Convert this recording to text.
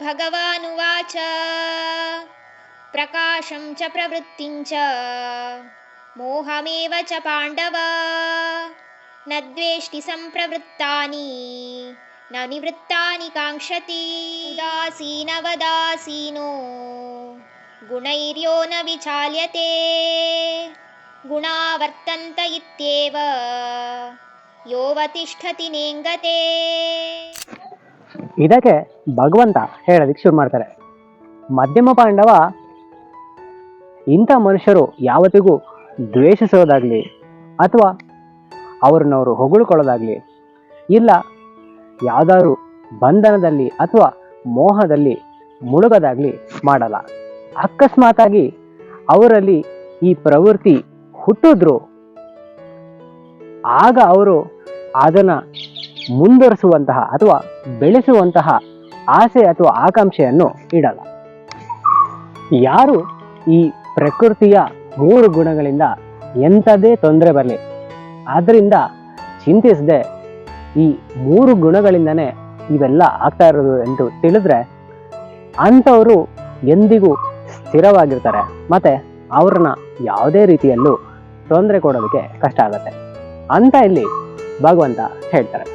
ಭಗವಾನುವಾಚ ಪ್ರಕಾಶಂ ಚ ಪ್ರವೃತ್ತಿಂ ಚ ಮೋಹಮೇವ ಚ ಪಾಂಡವ ನ ದ್ವೇಷ್ಟಿ ಸಂಪ್ರವೃತ್ತಾನಿ ನ ನಿವೃತ್ತಾನಿ ಕಾಂಕ್ಷತಿ ಉದಾಸೀನವದಾಸೀನೋ ಗುಣೈರ್ಯೋ ನ ವಿಚಾಲ್ಯತೆ ಗುಣಾ ವರ್ತಂತ ಇತ್ಯೇವ ಯೋವತಿಷ್ಠತಿ ನೇಂಗತೆ. ಇದಕ್ಕೆ ಭಗವಂತ ಹೇಳೋದಕ್ಕೆ ಶುರು ಮಾಡ್ತಾರೆ. ಮಧ್ಯಮ ಪಾಂಡವ ಇಂಥ ಮನುಷ್ಯರು ಯಾವತ್ತಿಗೂ ದ್ವೇಷಿಸೋದಾಗ್ಲಿ ಅಥವಾ ಅವ್ರನ್ನವರು ಹೊಗಳ್ಕೊಳ್ಳೋದಾಗ್ಲಿ ಇಲ್ಲ ಯಾವ್ದಾದ್ರು ಬಂಧನದಲ್ಲಿ ಅಥವಾ ಮೋಹದಲ್ಲಿ ಮುಳುಗೋದಾಗ್ಲಿ ಮಾಡಲ್ಲ. ಅಕಸ್ಮಾತಾಗಿ ಅವರಲ್ಲಿ ಈ ಪ್ರವೃತ್ತಿ ಹುಟ್ಟಿದ್ರು ಆಗ ಅವರು ಅದನ್ನು ಮುಂದುವರಿಸುವಂತಹ ಅಥವಾ ಬೆಳೆಸುವಂತಹ ಆಸೆ ಅಥವಾ ಆಕಾಂಕ್ಷೆಯನ್ನು ಇಡಲ್ಲ. ಯಾರು ಈ ಪ್ರಕೃತಿಯ 3 ಗುಣಗಳಿಂದ ಎಂಥದೇ ತೊಂದರೆ ಬರಲಿ ಅದರಿಂದ ಚಿಂತಿಸದೆ ಈ 3 ಗುಣಗಳಿಂದನೇ ಇವೆಲ್ಲ ಆಗ್ತಾ ಇರೋದು ಎಂದು ತಿಳಿದ್ರೆ ಅಂಥವರು ಎಂದಿಗೂ ಸ್ಥಿರವಾಗಿರ್ತಾರೆ ಮತ್ತೆ ಅವ್ರನ್ನ ಯಾವುದೇ ರೀತಿಯಲ್ಲೂ ತೊಂದರೆ ಕೊಡೋದಕ್ಕೆ ಕಷ್ಟ ಆಗುತ್ತೆ ಅಂತ ಇಲ್ಲಿ ಭಗವಂತ ಹೇಳ್ತಾರೆ.